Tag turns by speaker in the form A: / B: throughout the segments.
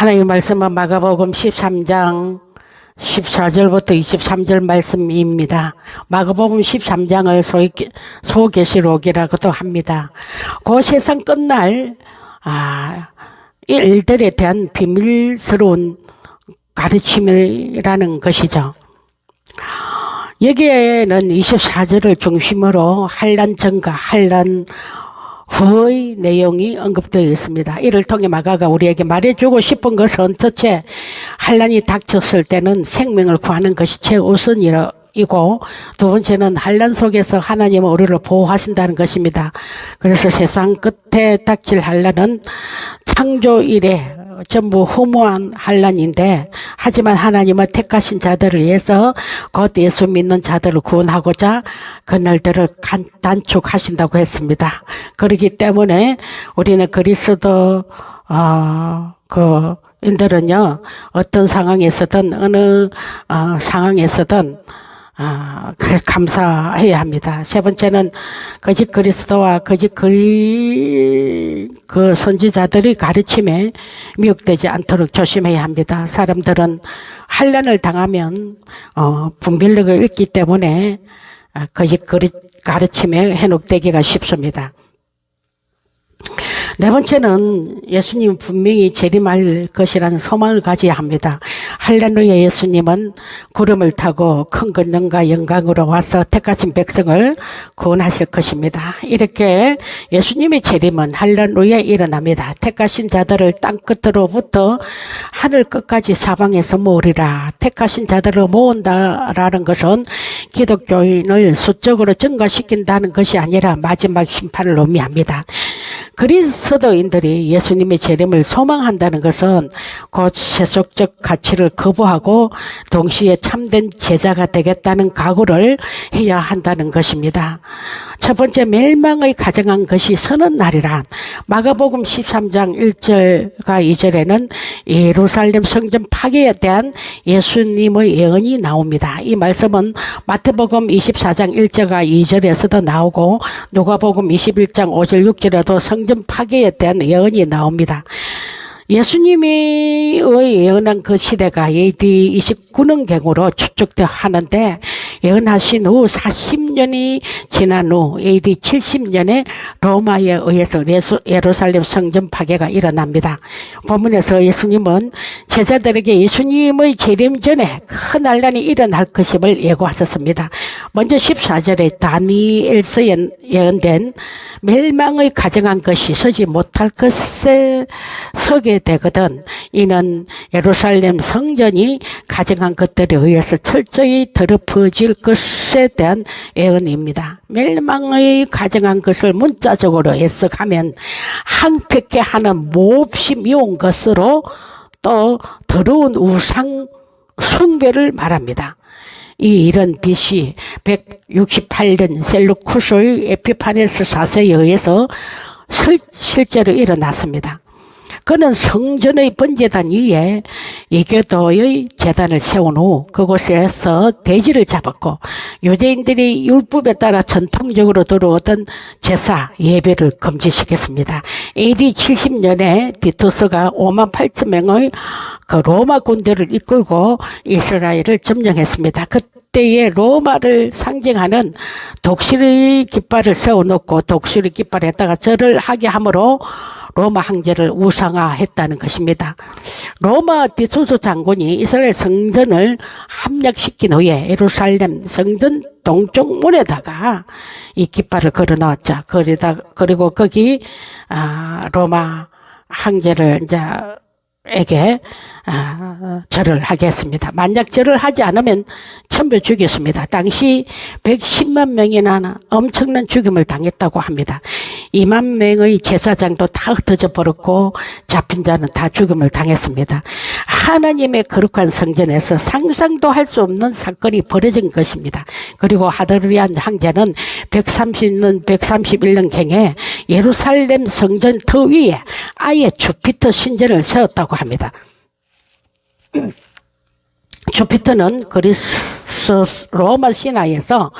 A: 하나님의 말씀은 마가복음 13장 14절부터 23절 말씀입니다. 마가복음 13장을 소계시록이라고도 합니다. 그 세상 끝날 일들에 대한 비밀스러운 가르침이라는 것이죠. 여기에는 24절을 중심으로 환난 전과 환난 후의 내용이 언급되어 있습니다. 이를 통해 마가가 우리에게 말해주고 싶은 것은 첫째, 환난이 닥쳤을 때는 생명을 구하는 것이 최우선이고, 두 번째는 환난 속에서 하나님은 우리를 보호하신다는 것입니다. 그래서 세상 끝에 닥칠 환난은 창조 이래 전부 허무한 환난인데, 하지만 하나님은 택하신 자들을 위해서 곧 예수 믿는 자들을 구원하고자 그날들을 단축하신다고 했습니다. 그렇기 때문에 우리는 그리스도 인들은요, 어떤 상황에서든 어느 상황에서든 감사해야 합니다. 세 번째는 거짓 그리스도와 거짓 그 선지자들의 가르침에 미혹되지 않도록 조심해야 합니다. 사람들은 환난을 당하면 분별력을 잃기 때문에 거짓 가르침에 현혹되기가 쉽습니다. 네 번째는 예수님 분명히 재림할 것이라는 소망을 가져야 합니다. 환난 후에 예수님은 구름을 타고 큰 권능과 영광으로 와서 택하신 백성을 구원하실 것입니다. 이렇게 예수님의 재림은 환난 후에 일어납니다. 택하신 자들을 땅 끝으로부터 하늘 끝까지 사방에서 모으리라. 택하신 자들을 모은다라는 것은 기독교인을 수적으로 증가시킨다는 것이 아니라 마지막 심판을 의미합니다. 그리스도인들이 예수님의 재림을 소망한다는 것은 곧 세속적 가치를 거부하고 동시에 참된 제자가 되겠다는 각오를 해야 한다는 것입니다. 첫 번째, 멸망의 가정한 것이 서는 날이란 마가복음 13장 1절과 2절에는 예루살렘 성전 파괴에 대한 예수님의 예언이 나옵니다. 이 말씀은 마태복음 24장 1절과 2절에서도 나오고 누가복음 21장 5절 6절에도 성전 파괴에 대한 예언이 나옵니다. 예수님이 예언한 그 시대가 AD 29년경으로 추측되어 하는데, 예언하신 후 40년이 지난 후 AD 70년에 로마에 의해서 예루살렘 성전 파괴가 일어납니다. 본문에서 예수님은 제자들에게 예수님의 재림 전에 큰 환난이 일어날 것임을 예고하셨습니다. 먼저 14절에 다니엘서 예언된 멸망의 가정한 것이 서지 못할 것에 서게 되거든. 이는 예루살렘 성전이 가정한 것들에 의해서 철저히 더럽혀질 것에 대한 예언입니다. 멸망의 가정한 것을 문자적으로 해석하면 황폐케 하는 몹시 미운 것으로 또 더러운 우상 숭배를 말합니다. 이 일은 BC 168년 셀루쿠스의 에피파네스 4세에 의해서 실제로 일어났습니다. 그는 성전의 번제단 위에 이교도의 제단을 세운 후 그곳에서 돼지를 잡았고, 유대인들이 율법에 따라 전통적으로 들어오던 제사, 예배를 금지시켰습니다. AD 70년에 디투스가 5만 8천 명의 그 로마 군대를 이끌고 이스라엘을 점령했습니다. 그때의 로마를 상징하는 독실의 깃발을 세워놓고 독실의 깃발에다가 절을 하게 함으로 로마 황제를 우상화했다는 것입니다. 로마 디투스 장군이 이스라엘 성전을 함락시킨 후에 예루살렘 성전 동쪽 문에다가 이 깃발을 걸어 놓았죠. 그리고 거기 로마 황제를 에게 절을 하게 했습니다. 만약 절을 하지 않으면 천벌 죽였습니다. 당시 110만 명이나 엄청난 죽임을 당했다고 합니다. 2만 명의 제사장도 다 흩어져 버렸고 잡힌 자는 다 죽임을 당했습니다. 하나님의 거룩한 성전에서 상상도 할 수 없는 사건이 벌어진 것입니다. 그리고 하드리안 황제는 131년경에 예루살렘 성전 터 위에 아예 주피터 신전을 세웠다고 합니다. 주피터는 그리스 로마 신화에서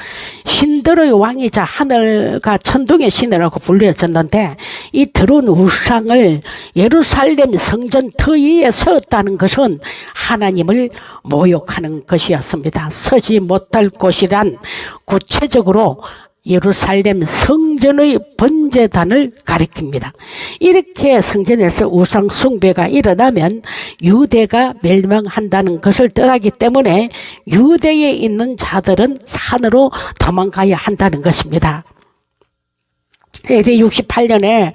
A: 신들의 왕이자 하늘과 천둥의 신이라고 불려졌는데, 이 들어온 우상을 예루살렘 성전 터위에 세웠다는 것은 하나님을 모욕하는 것이었습니다. 서지 못할 곳이란 구체적으로 예루살렘 성전의 번제단을 가리킵니다. 이렇게 성전에서 우상 숭배가 일어나면 유대가 멸망한다는 것을 뜻하기 때문에 유대에 있는 자들은 산으로 도망가야 한다는 것입니다. AD 68년에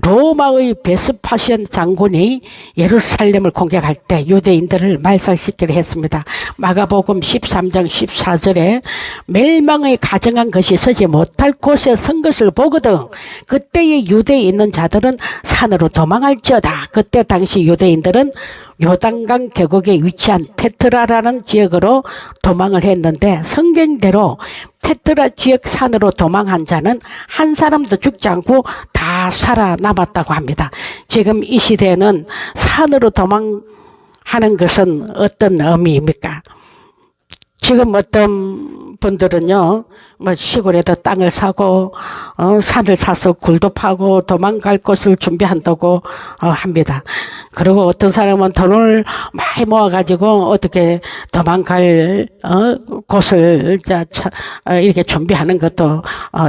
A: 로마의 베스파시안 장군이 예루살렘을 공격할 때 유대인들을 말살시키려 했습니다. 마가복음 13장 14절에 멸망의 가정한 것이 서지 못할 곳에 선 것을 보거든 그때의 유대에 있는 자들은 산으로 도망할지어다. 그때 당시 유대인들은 요단강 계곡에 위치한 페트라라는 지역으로 도망을 했는데, 성경대로 페트라 지역 산으로 도망한 자는 한 사람도 죽지 않고 다 살아남았다고 합니다. 지금 이 시대에는 산으로 도망하는 것은 어떤 의미입니까? 지금 어떤 분들은요, 시골에도 땅을 사고, 산을 사서 굴도 파고 도망갈 곳을 준비한다고 합니다. 그리고 어떤 사람은 돈을 많이 모아가지고 어떻게 도망갈, 곳을 이렇게 준비하는 것도,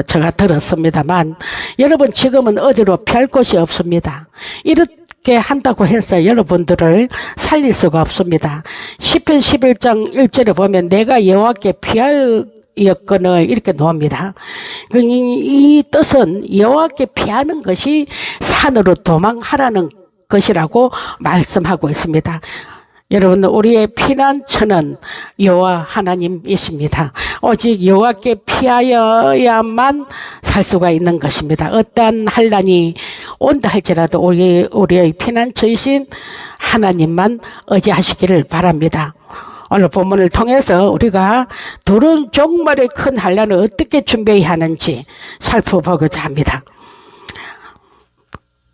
A: 제가 들었습니다만, 여러분 지금은 어디로 피할 곳이 없습니다. 이렇게 한다고 해서 여러분들을 살릴 수가 없습니다. 시편 11장 1절에 보면 내가 여호와께 피할 여건을 이렇게 놓습니다. 이 뜻은 여호와께 피하는 것이 산으로 도망하라는 것이라고 말씀하고 있습니다. 여러분, 우리의 피난처는 여호와 하나님이십니다. 오직 여호와께 피하여야만 살 수가 있는 것입니다. 어떠한 환난이 온다 할지라도 우리의 피난처이신 하나님만 의지하시기를 바랍니다. 오늘 본문을 통해서 우리가 두려운 종말의 큰 환난을 어떻게 준비해야 하는지 살펴보고자 합니다.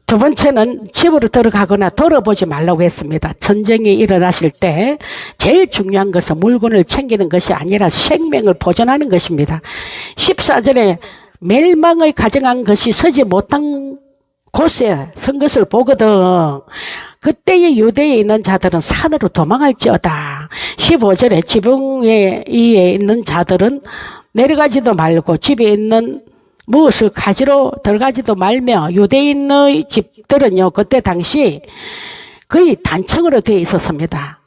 A: 두 번째는 집으로 들어가거나 돌아보지 말라고 했습니다. 전쟁이 일어나실 때 제일 중요한 것은 물건을 챙기는 것이 아니라 생명을 보존하는 것입니다. 14절에 멸망의 가정한 것이 서지 못한 곳에 선 것을 보거든 그때의 유대에 있는 자들은 산으로 도망할지어다. 15절에 지붕 위에 있는 자들은 내려가지도 말고 집에 있는 무엇을 가지러 들어가지도 말며, 유대인의 집들은요 그때 당시 거의 단층으로 되어 있었습니다.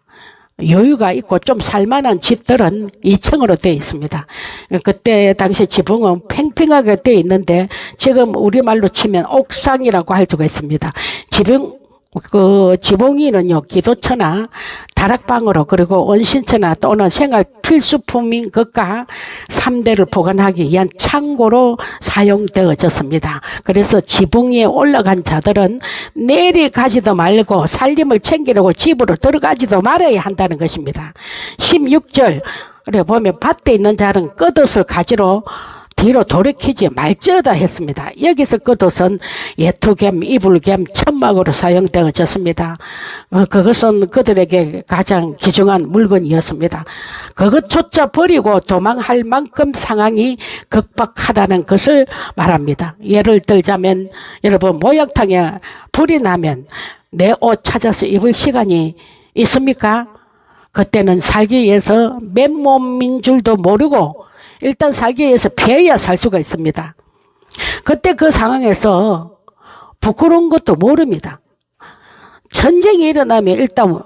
A: 여유가 있고 좀 살만한 집들은 2층으로 되어 있습니다. 그때 당시 지붕은 팽팽하게 되어 있는데 지금 우리말로 치면 옥상이라고 할 수가 있습니다. 지붕 위는요 기도처나 다락방으로, 그리고 온신처나 또는 생활 필수품인 것과 3대를 보관하기 위한 창고로 사용되어졌습니다. 그래서 지붕 위에 올라간 자들은 내려가지도 말고 살림을 챙기려고 집으로 들어가지도 말아야 한다는 것입니다. 16절 보면 밭에 있는 자는 겉옷을 가지러 뒤로 돌이키지 말지어다 했습니다. 여기서 겉옷은 예투겸, 이불겸, 천막으로 사용되어졌습니다. 그것은 그들에게 가장 귀중한 물건이었습니다. 그것조차 버리고 도망할 만큼 상황이 급박하다는 것을 말합니다. 예를 들자면 여러분, 목욕탕에 불이 나면 내 옷 찾아서 입을 시간이 있습니까? 그때는 살기 위해서 맨몸인 줄도 모르고 일단 살기 위해서 피해야 살 수가 있습니다. 그때 그 상황에서 부끄러운 것도 모릅니다. 전쟁이 일어나면 일단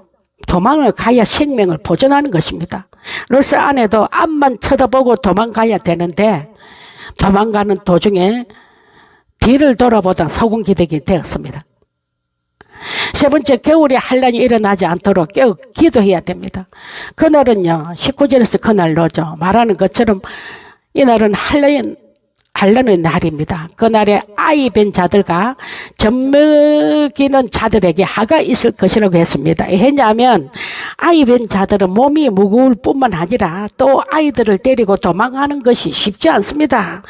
A: 도망을 가야 생명을 보존하는 것입니다. 로스 안에도 앞만 쳐다보고 도망가야 되는데 도망가는 도중에 뒤를 돌아보다 소금기대기 되었습니다. 세 번째, 겨울에 환난이 일어나지 않도록 기도해야 됩니다. 그날은요 19절에서 그날로죠 말하는 것처럼 이날은 환난의 날입니다. 그날에 아이 뵌 자들과 젖먹이는 자들에게 하가 있을 것이라고 했습니다. 왜냐하면 아이 뵌 자들은 몸이 무거울 뿐만 아니라 또 아이들을 데리고 도망가는 것이 쉽지 않습니다.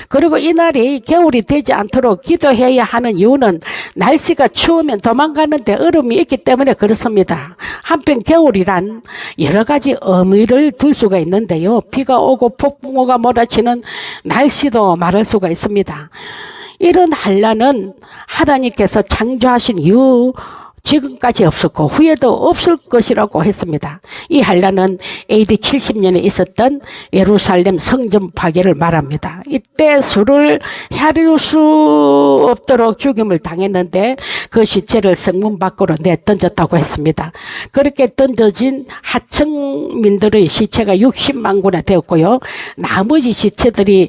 A: 그리고 이날이 겨울이 되지 않도록 기도해야 하는 이유는 날씨가 추우면 도망가는데 얼음이 있기 때문에 그렇습니다. 한편 겨울이란 여러 가지 의미를 둘 수가 있는데요. 비가 오고 폭풍우가 몰아치는 날씨도 말할 수가 있습니다. 이런 환난은 하나님께서 창조하신 이후 지금까지 없었고 후에도 없을 것이라고 했습니다. 이 환난은 AD 70년에 있었던 예루살렘 성전 파괴를 말합니다. 이때 수를 헤아릴 수 없도록 죽임을 당했는데 그 시체를 성문 밖으로 내던졌다고 했습니다. 그렇게 던져진 하층민들의 시체가 60만 구나 되었고요. 나머지 시체들에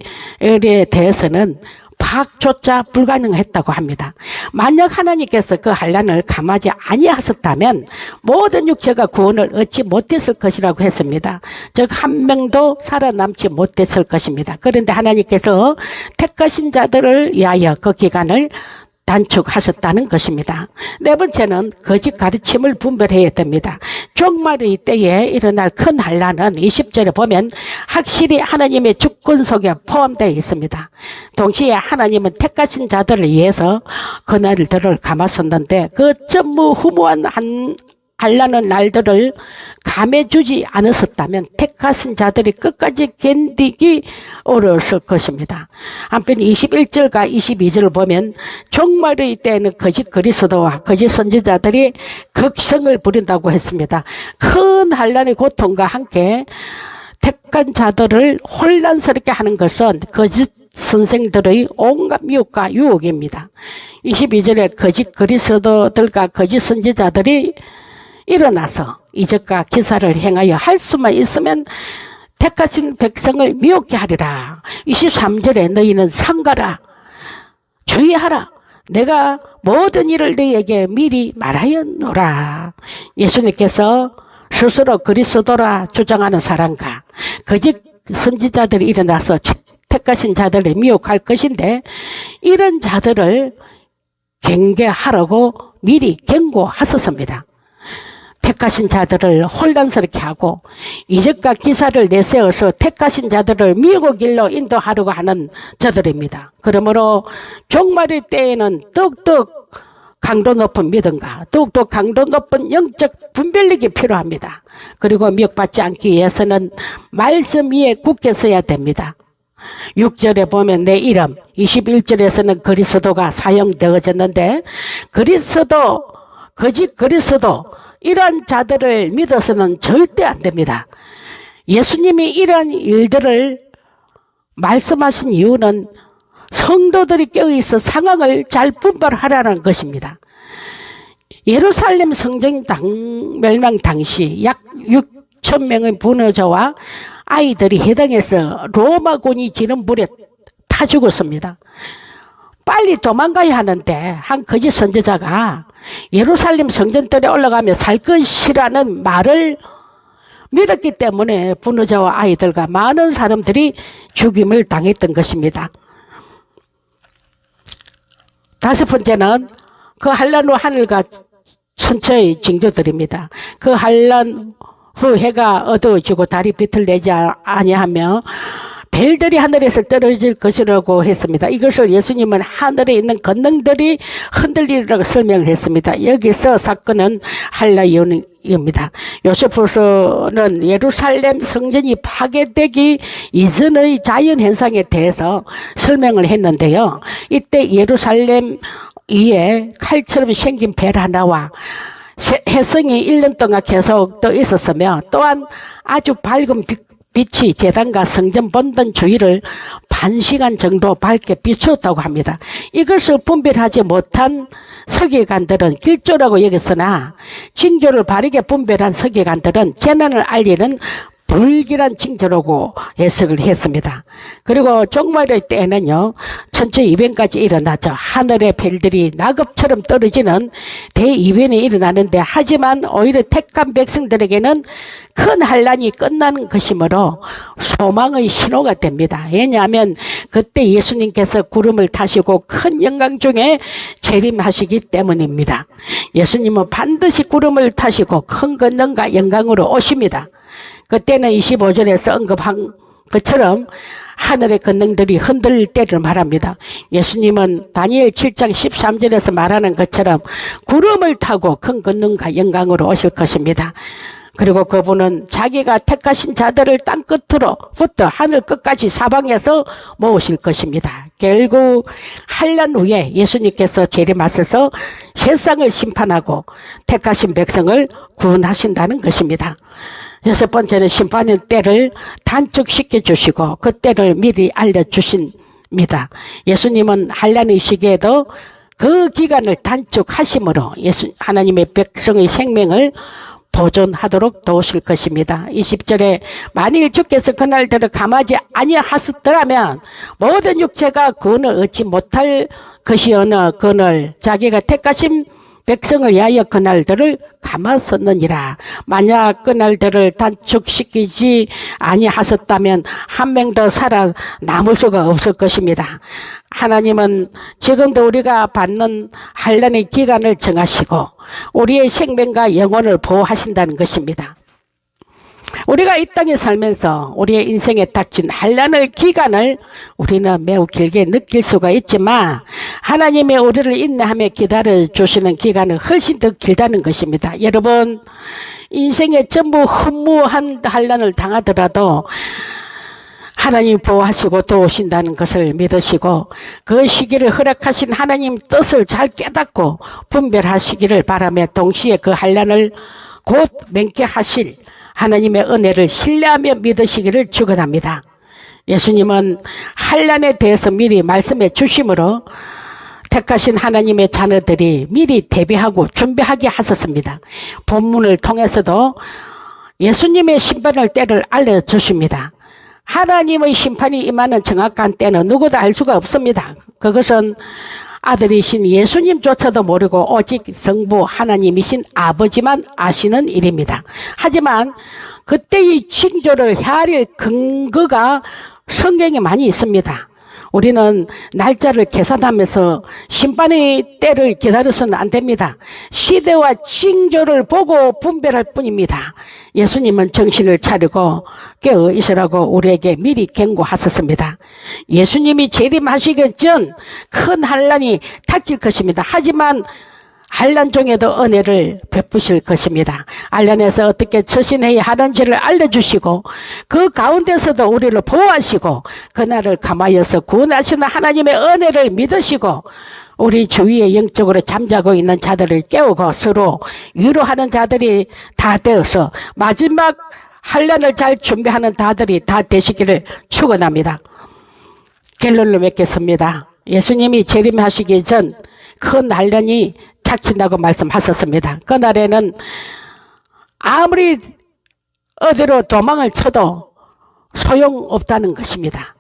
A: 대해서는 파악조차 불가능했다고 합니다. 만약 하나님께서 그 환난을 감하지 아니하셨다면 모든 육체가 구원을 얻지 못했을 것이라고 했습니다. 즉 한 명도 살아남지 못했을 것입니다. 그런데 하나님께서 택하신 자들을 위하여 그 기간을 단축하셨다는 것입니다. 네 번째는 거짓 가르침을 분별해야 됩니다. 종말의 때에 일어날 큰 환난은 20절에 보면 확실히 하나님의 주권 속에 포함되어 있습니다. 동시에 하나님은 택하신 자들을 위해서 그날들을 감았었는데 그 전무후무한 환난의 날들을 감해주지 않았었다면 택하신 자들이 끝까지 견디기 어려웠을 것입니다. 한편 21절과 22절을 보면 종말의 때에는 거짓 그리스도와 거짓 선지자들이 극성을 부린다고 했습니다. 큰 환난의 고통과 함께 택한 자들을 혼란스럽게 하는 것은 거짓 선생들의 온갖 미혹과 유혹입니다. 22절에 거짓 그리스도들과 거짓 선지자들이 일어나서 이적과 기사를 행하여 할 수만 있으면 택하신 백성을 미혹게 하리라. 23절에 너희는 상가라, 주의하라, 내가 모든 일을 너희에게 미리 말하였노라. 예수님께서 스스로 그리스도라 주장하는 사람과 거짓 선지자들이 일어나서 택하신 자들을 미혹할 것인데 이런 자들을 경계하라고 미리 경고하셨습니다. 택하신 자들을 혼란스럽게 하고 이적과 기사를 내세워서 택하신 자들을 미혹의 길로 인도하려고 하는 자들입니다. 그러므로 종말의 때에는 더욱더 강도 높은 믿음과 더욱더 강도 높은 영적 분별력이 필요합니다. 그리고 미혹받지 않기 위해서는 말씀 위에 굳게 서야 됩니다. 6절에 보면 내 이름, 21절에서는 그리스도가 사용되어졌는데 그리스도, 거짓 그리스도 이러한 자들을 믿어서는 절대 안 됩니다. 예수님이 이러한 일들을 말씀하신 이유는 성도들이 깨어있어 상황을 잘 분별하라는 것입니다. 예루살렘 성전 멸망 당시 약 6천 명의 분노자와 아이들이 해당해서 로마군이 지는 불에 타 죽었습니다. 빨리 도망가야 하는데 한 거짓 선지자가 예루살렘 성전뜰에 올라가며 살 것이라는 말을 믿었기 때문에 분노자와 아이들과 많은 사람들이 죽임을 당했던 것입니다. 다섯 번째는 그 환난 후 하늘과 천처의 징조들입니다. 그 환난 후 해가 어두워지고 달이 빛을 내지 아니하며 별들이 하늘에서 떨어질 것이라고 했습니다. 이것을 예수님은 하늘에 있는 권능들이 흔들리라고 설명을 했습니다. 여기서 사건은 환란입니다. 요세푸스는 예루살렘 성전이 파괴되기 이전의 자연현상에 대해서 설명을 했는데요. 이때 예루살렘 위에 칼처럼 생긴 별 하나와 혜성이 1년 동안 계속 떠 있었으며 또한 아주 밝은 빛이 제단과 성전 본던 주위를 반 시간 정도 밝게 비추었다고 합니다. 이것을 분별하지 못한 서기관들은 길조라고 여겼으나 징조를 바르게 분별한 서기관들은 재난을 알리는 불길한 징조라고 해석을 했습니다. 그리고 종말의 때에는요, 천체 이변까지 일어나죠. 하늘의 별들이 낙엽처럼 떨어지는 대이변이 일어나는데 하지만 오히려 택한 백성들에게는 큰 환란이 끝나는 것이므로 소망의 신호가 됩니다. 왜냐하면 그때 예수님께서 구름을 타시고 큰 영광 중에 재림하시기 때문입니다. 예수님은 반드시 구름을 타시고 큰 권능과 영광으로 오십니다. 그때는 25절에서 언급한 것처럼 하늘의 권능들이 흔들 때를 말합니다. 예수님은 다니엘 7장 13절에서 말하는 것처럼 구름을 타고 큰 권능과 영광으로 오실 것입니다. 그리고 그분은 자기가 택하신 자들을 땅 끝으로부터 하늘 끝까지 사방에서 모으실 것입니다. 결국 환난 후에 예수님께서 재림하셔서 세상을 심판하고 택하신 백성을 구원하신다는 것입니다. 여섯 번째는 심판의 때를 단축시켜 주시고 그 때를 미리 알려주십니다. 예수님은 환난의 시기에도 그 기간을 단축하심으로 하나님의 백성의 생명을 보존하도록 도우실 것입니다. 20절에 만일 주께서 그날들을 감하지 아니하셨더라면 모든 육체가 구원을 얻지 못할 것이어느 그날 자기가 택하신 백성을 위하여 그날들을 감았었느니라. 만약 그날들을 단축시키지 아니하셨다면 한 명도 살아남을 수가 없을 것입니다. 하나님은 지금도 우리가 받는 환난의 기간을 정하시고 우리의 생명과 영혼을 보호하신다는 것입니다. 우리가 이 땅에 살면서 우리의 인생에 닥친 환난의 기간을 우리는 매우 길게 느낄 수가 있지만 하나님이 우리를 인내하며 기다려주시는 기간은 훨씬 더 길다는 것입니다. 여러분, 인생에 전부 허무한 환난을 당하더라도 하나님 보호하시고 도우신다는 것을 믿으시고 그 시기를 허락하신 하나님 뜻을 잘 깨닫고 분별하시기를 바라며 동시에 그 환난을 곧 맹쾌하실 하나님의 은혜를 신뢰하며 믿으시기를 축원합니다. 예수님은 환난에 대해서 미리 말씀해 주심으로 택하신 하나님의 자녀들이 미리 대비하고 준비하게 하셨습니다. 본문을 통해서도 예수님의 심판의 때를 알려주십니다. 하나님의 심판이 임하는 정확한 때는 누구도 알 수가 없습니다. 그것은 아들이신 예수님조차도 모르고 오직 성부 하나님이신 아버지만 아시는 일입니다. 하지만 그때의 징조를 헤아릴 근거가 성경에 많이 있습니다. 우리는 날짜를 계산하면서 심판의 때를 기다려서는 안 됩니다. 시대와 징조를 보고 분별할 뿐입니다. 예수님은 정신을 차리고 깨어 있으라고 우리에게 미리 경고하셨습니다. 예수님이 재림하시기 전 큰 환난이 닥칠 것입니다. 하지만 환난 중에도 은혜를 베푸실 것입니다. 환난에서 어떻게 처신해야 하는지를 알려주시고 그 가운데서도 우리를 보호하시고 그날을 감하여서 구원하시는 하나님의 은혜를 믿으시고 우리 주위에 영적으로 잠자고 있는 자들을 깨우고 서로 위로하는 자들이 다 되어서 마지막 환난을 잘 준비하는 자들이 다 되시기를 축원합니다. 결론을 맺겠습니다. 예수님이 재림하시기 전 큰 환난이 닥친다고 말씀하셨습니다. 그날에는 아무리 어디로 도망을 쳐도 소용없다는 것입니다.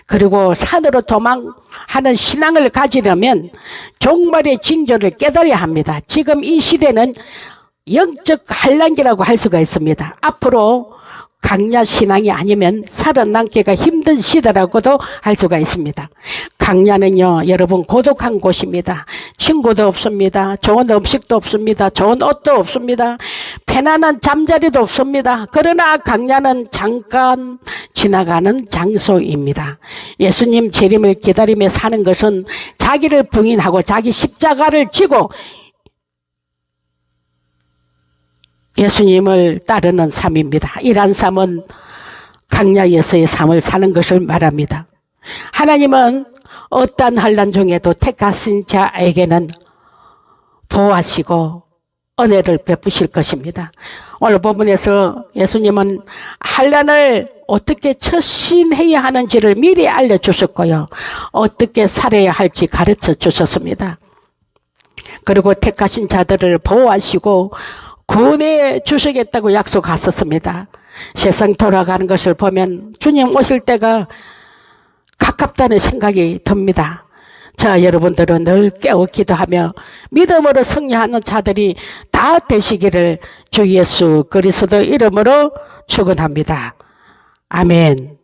A: 그리고 산으로 도망하는 신앙을 가지려면 종말의 징조를 깨달아야 합니다. 지금 이 시대는 영적 환난기라고 할 수가 있습니다. 앞으로 강야 신앙이 아니면 살아남기가 힘든 시대라고도 할 수가 있습니다. 강야는요, 여러분 고독한 곳입니다. 친구도 없습니다. 좋은 음식도 없습니다. 좋은 옷도 없습니다. 편안한 잠자리도 없습니다. 그러나 강야는 잠깐 지나가는 장소입니다. 예수님 재림을 기다리며 사는 것은 자기를 부인하고 자기 십자가를 지고 예수님을 따르는 삶입니다. 이러한 삶은 강야에서의 삶을 사는 것을 말합니다. 하나님은 어떠한 환난 중에도 택하신 자에게는 보호하시고 은혜를 베푸실 것입니다. 오늘 본문에서 예수님은 환난을 어떻게 처신해야 하는지를 미리 알려주셨고요. 어떻게 살아야 할지 가르쳐 주셨습니다. 그리고 택하신 자들을 보호하시고 구원해 주시겠다고 약속하셨습니다. 세상 돌아가는 것을 보면 주님 오실 때가 가깝다는 생각이 듭니다. 자, 여러분들은 늘 깨어 기도하며 믿음으로 승리하는 자들이 다 되시기를 주 예수 그리스도 이름으로 축원합니다. 아멘.